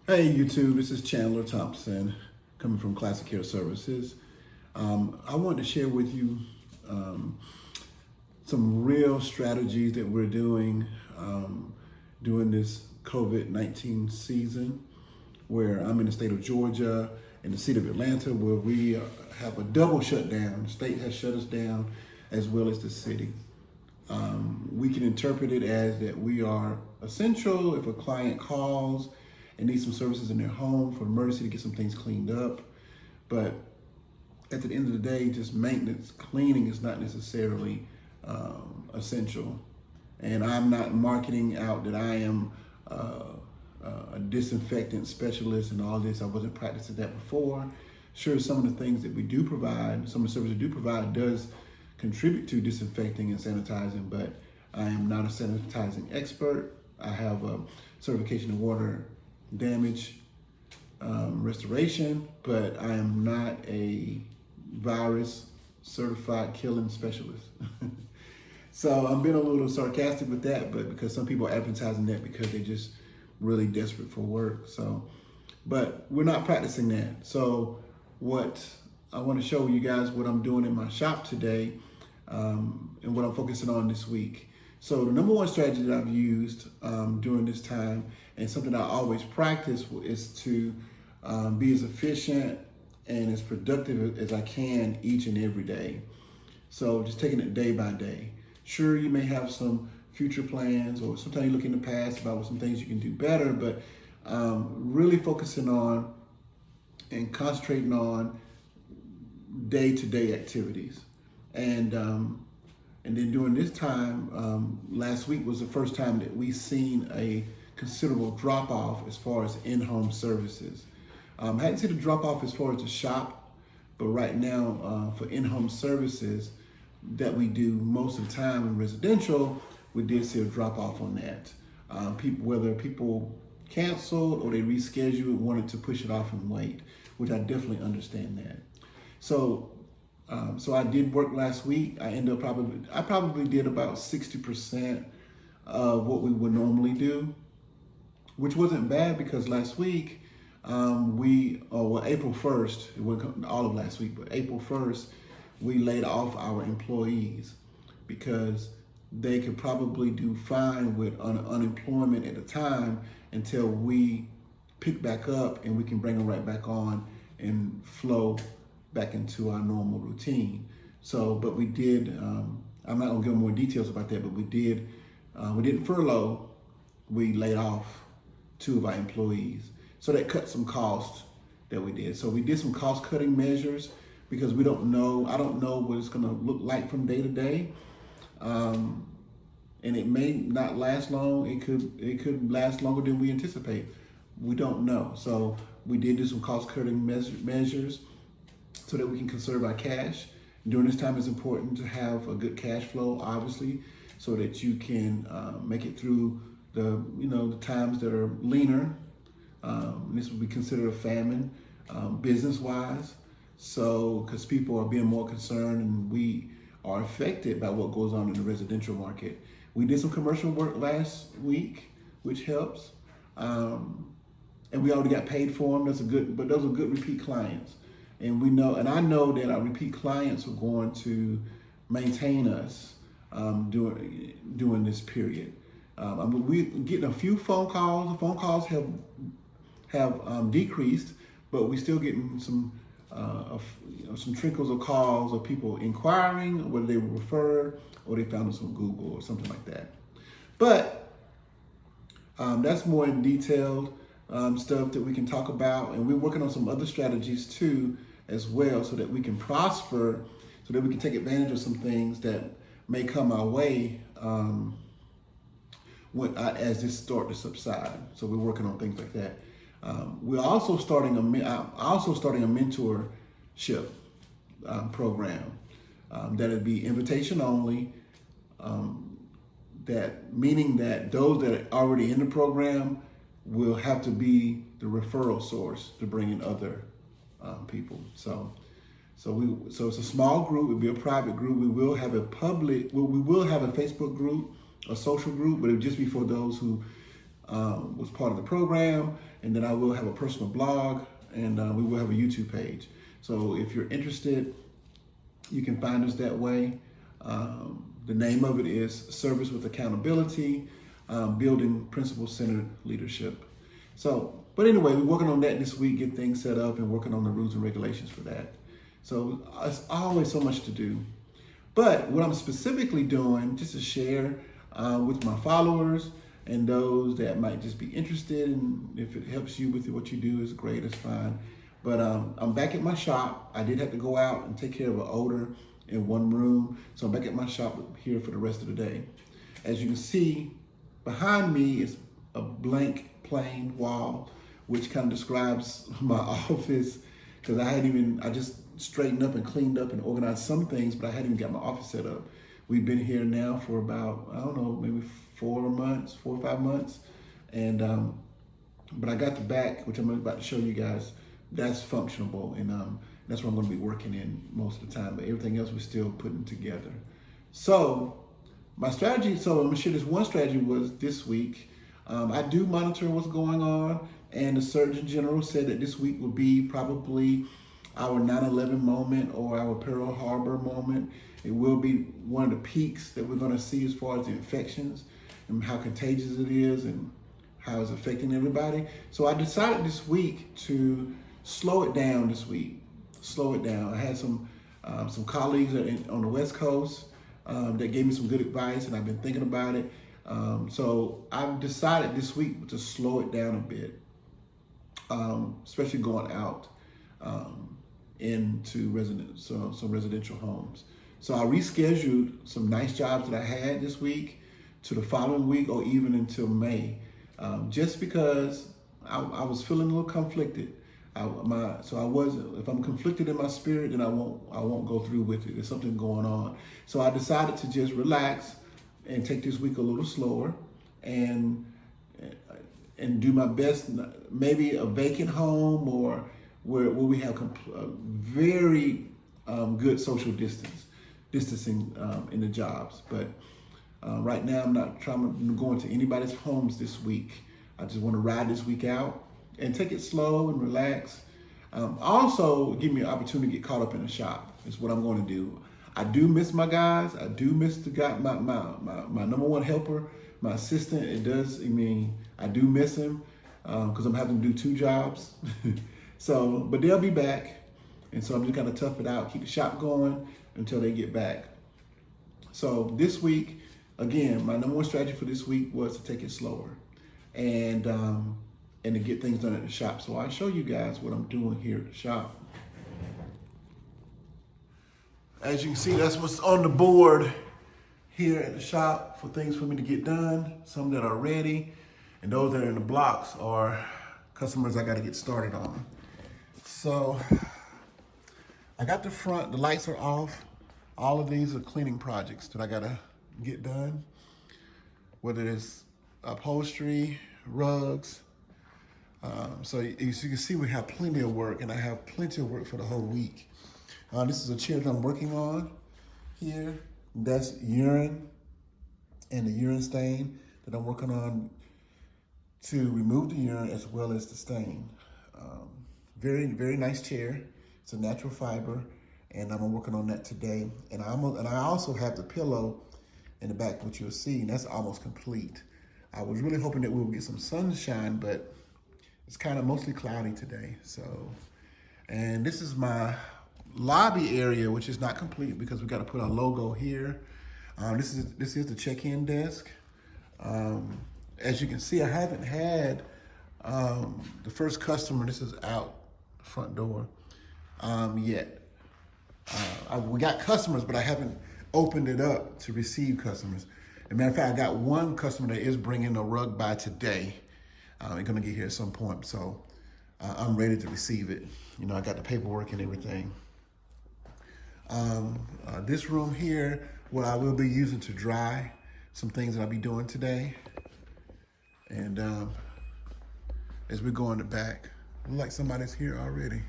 Hey YouTube, this is Chandler Thompson coming from Classic Care Services. I wanted to share with you some real strategies that we're doing during this COVID-19 season, where I'm in the state of Georgia and the city of Atlanta, where we have a double shutdown. The state has shut us down as well as the city. We can interpret it as that we are essential if a client calls and needs some services in their home for emergency to get some things cleaned up. But at the end of the day, just maintenance, cleaning is not necessarily essential. And I'm not marketing out that I am a disinfectant specialist and all this. I wasn't practicing that before. Sure, some of the things that we do provide, some of the services we do provide does contribute to disinfecting and sanitizing, but I am not a sanitizing expert. I have a certification in water damage restoration, but I am not a virus certified killing specialist. So I'm being a little sarcastic with that, but because some people are advertising that because they're just really desperate for work. So, but we're not practicing that. So what I want to show you guys what I'm doing in my shop today and what I'm focusing on this week. So the number one strategy that I've used during this time, and something I always practice, is to be as efficient and as productive as I can each and every day. So just taking it day by day. Sure, you may have some future plans, or sometimes you look in the past about some things you can do better, but really focusing on and concentrating on day-to-day activities. And then during this time, last week was the first time that we seen a considerable drop off as far as in-home services. I hadn't seen a drop off as far as the shop, but right now for in-home services that we do most of the time in residential, we did see a drop off on that. Whether people canceled or they rescheduled, wanted to push it off and wait, which I definitely understand that. So I did work last week. I probably did about 60% of what we would normally do, which wasn't bad because last week April 1st, it wasn't all of last week, but April 1st, we laid off our employees because they could probably do fine with unemployment at the time until we pick back up and we can bring them right back on and flow back into our normal routine. So, but we did, I'm not gonna give more details about that, but we didn't furlough, we laid off 2 of our employees. So that cut some costs that we did. So we did some cost cutting measures because I don't know what it's gonna look like from day to day. And it may not last long. It could last longer than we anticipate. We don't know. So we did do some cost cutting measures so that we can conserve our cash. During this time, it's important to have a good cash flow, obviously, so that you can make it through the times that are leaner. This would be considered a famine, business-wise. So, because people are being more concerned and we are affected by what goes on in the residential market. We did some commercial work last week, which helps. And we already got paid for them. But those are good repeat clients. And I know that our repeat clients are going to maintain us during this period. We're getting a few phone calls. The phone calls have decreased, but we're still getting some trickles of calls of people inquiring whether they were referred or they found us on Google or something like that. But that's more in detailed stuff that we can talk about, and we're working on some other strategies too as well, so that we can prosper, so that we can take advantage of some things that may come our way as this start to subside. So we're working on things like that. We're also starting a mentorship program that'll be invitation only. Meaning that those that are already in the program will have to be the referral source to bring in other people. So it's a small group. It'll be a private group. We will have a Facebook group, a social group, but it'll just be for those who was part of the program, and then I will have a personal blog, and we will have a YouTube page. So if you're interested, you can find us that way. The name of it is Service with Accountability, Building Principle-Centered Leadership. So, but anyway, we're working on that this week, get things set up, and working on the rules and regulations for that. So it's always so much to do. But what I'm specifically doing, just to share with my followers and those that might just be interested, and if it helps you with what you do, is great, it's fine. But I'm back at my shop. I did have to go out and take care of an odor in one room. So I'm back at my shop here for the rest of the day. As you can see, behind me is a blank plain wall, which kind of describes my office, because I just straightened up and cleaned up and organized some things, but I hadn't even got my office set up. We've been here now for about, I don't know, maybe 4 or 5 months. And, but I got the back, which I'm about to show you guys, that's functionable. And that's what I'm going to be working in most of the time. But everything else we're still putting together. So my strategy, so I'm going to share this one strategy was this week. I do monitor what's going on. And the Surgeon General said that this week would be probably our 9/11 moment or our Pearl Harbor moment. It will be one of the peaks that we're going to see as far as the infections and how contagious it is and how it's affecting everybody. So I decided this week to slow it down this week. Slow it down. I had some colleagues on the West Coast that gave me some good advice, and I've been thinking about it. So I've decided this week to slow it down a bit, especially going out into some residential homes. So I rescheduled some nice jobs that I had this week to the following week or even until May, just because I was feeling a little conflicted. If I'm conflicted in my spirit, then I won't go through with it. There's something going on. So I decided to just relax and take this week a little slower and do my best. Maybe a vacant home or where we have very good social distancing in the jobs. But right now I'm not trying to go into anybody's homes this week. I just want to ride this week out and take it slow and relax. Also, give me an opportunity to get caught up in the shop is what I'm going to do. I do miss my guys. I do miss the guy, my number one helper, my assistant. I do miss him because I'm having to do 2 jobs. So, but they'll be back. And so I'm just going to tough it out, keep the shop going until they get back. So this week, again, my number one strategy for this week was to take it slower and to get things done at the shop. So I'll show you guys what I'm doing here at the shop. As you can see, that's what's on the board here at the shop for things for me to get done. Some that are ready, and those that are in the blocks are customers I got to get started on. So I got the front, the lights are off. All of these are cleaning projects that I got to get done, whether it's upholstery, rugs. So as you can see, we have plenty of work, and I have plenty of work for the whole week. This is a chair that I'm working on here. That's urine and the urine stain that I'm working on to remove the urine as well as the stain. Very, very nice chair. It's a natural fiber, and I'm working on that today. And I also have the pillow in the back, which you'll see, and that's almost complete. I was really hoping that we would get some sunshine, but it's kind of mostly cloudy today. So, and this is my lobby area, which is not complete because we got to put our logo here. This is the check-in desk. As you can see, I haven't had the first customer. This is out the front door yet. We got customers, but I haven't opened it up to receive customers. As a matter of fact, I got one customer that is bringing a rug by today. They're gonna get here at some point, so I'm ready to receive it. You know, I got the paperwork and everything. This room here, what I will be using to dry some things that I'll be doing today. And as we go in the back, look like somebody's here already.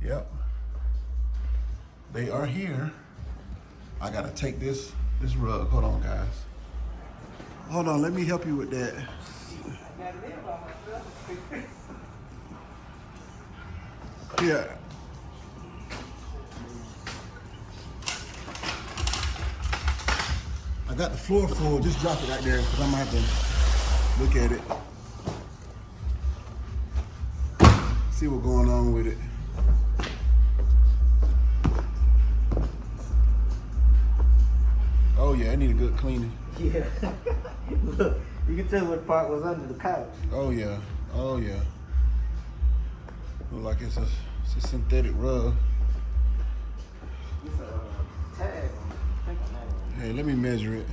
Yep, they are here. I gotta take this rug. Hold on, guys. Hold on, let me help you with that. Yeah. I got the floor full. Just drop it right there because I'm gonna have to look at it. See what's going on with it. Oh yeah, I need a good cleaning. Yeah. Look, you can tell what part was under the couch. Oh yeah, oh yeah. Look like it's a synthetic rug. It's a tag. I think on that one. Hey, let me measure it.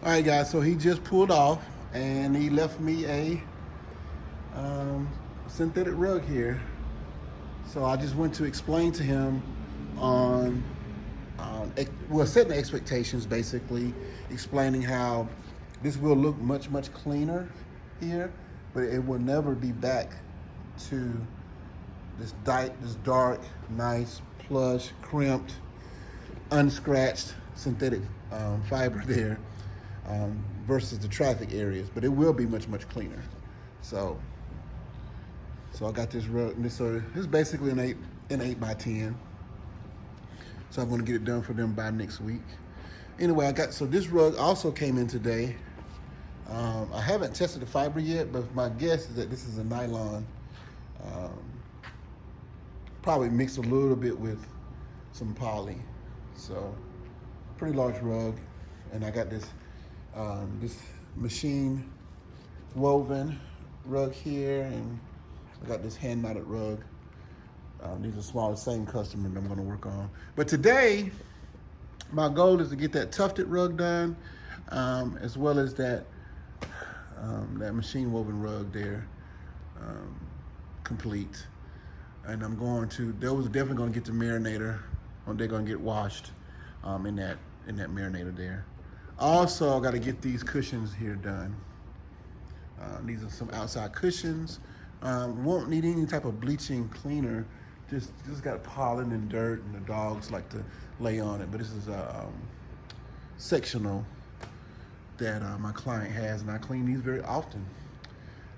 All right, guys. So he just pulled off, and he left me a synthetic rug here. So I just went to explain to him on setting expectations, basically explaining how this will look much cleaner here, but it will never be back to this dark, nice, plush, crimped, unscratched synthetic fiber there versus the traffic areas. But it will be much cleaner. So I got this rug. This is basically an 8 by 10. So I'm gonna get it done for them by next week. Anyway, so this rug also came in today. I haven't tested the fiber yet, but my guess is that this is a nylon. Probably mixed a little bit with some poly. So pretty large rug. And I got this machine woven rug here, and I got this hand knotted rug. These are small, the same customer that I'm gonna work on. But today, my goal is to get that tufted rug done, as well as that machine woven rug there complete. And they was definitely gonna get the marinator, or they're gonna get washed in that marinator there. Also, I gotta get these cushions here done. These are some outside cushions. Won't need any type of bleaching cleaner. Just got pollen and dirt, and the dogs like to lay on it. But this is a sectional that my client has, and I clean these very often.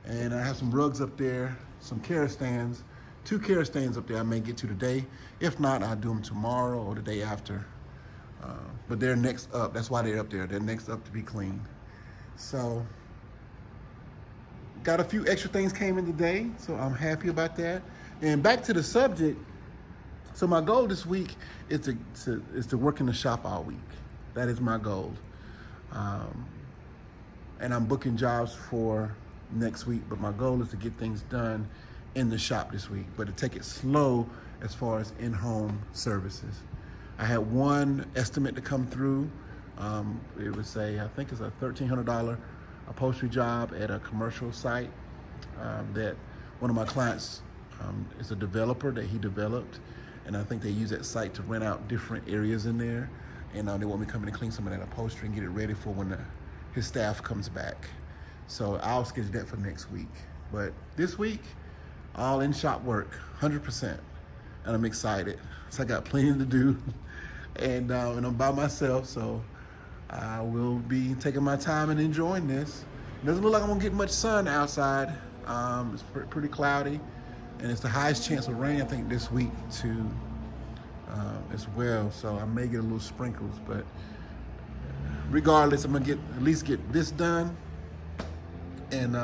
And I have some rugs up there, some care stands, 2 care stands up there I may get to today. If not, I'll do them tomorrow or the day after. But they're next up. That's why they're up there. They're next up to be cleaned. So got a few extra things came in today, so I'm happy about that. And back to the subject. So my goal this week is to work in the shop all week. That is my goal. And I'm booking jobs for next week, but my goal is to get things done in the shop this week, but to take it slow as far as in-home services. I had one estimate to come through. It was I think it's a $1,300 upholstery job at a commercial site that one of my clients is a developer that he developed, and I think they use that site to rent out different areas in there, and they want me to come in and clean some of that upholstery and get it ready for when his staff comes back. So I'll schedule that for next week. But this week, all in shop work, 100%, and I'm excited. So I got plenty to do, and I'm by myself, so I will be taking my time and enjoying this. It doesn't look like I'm gonna get much sun outside. It's pretty cloudy, and it's the highest chance of rain, I think, this week too, as well. So I may get a little sprinkles, but regardless, I'm gonna at least get this done, and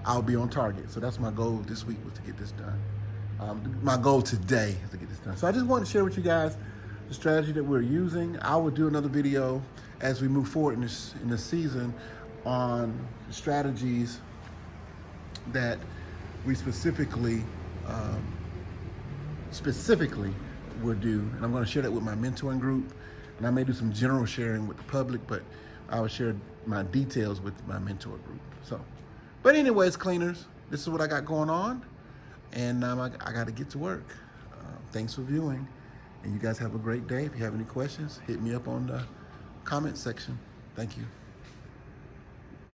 I'll be on target. So that's my goal this week, was to get this done. My goal today is to get this done. So I just wanted to share with you guys the strategy that we're using. I will do another video as we move forward in the season on strategies that we specifically would do. And I'm going to share that with my mentoring group. And I may do some general sharing with the public, but I will share my details with my mentor group. So, but anyways, cleaners, this is what I got going on. And I got to get to work. Thanks for viewing. And you guys have a great day. If you have any questions, hit me up on the comment section. Thank you.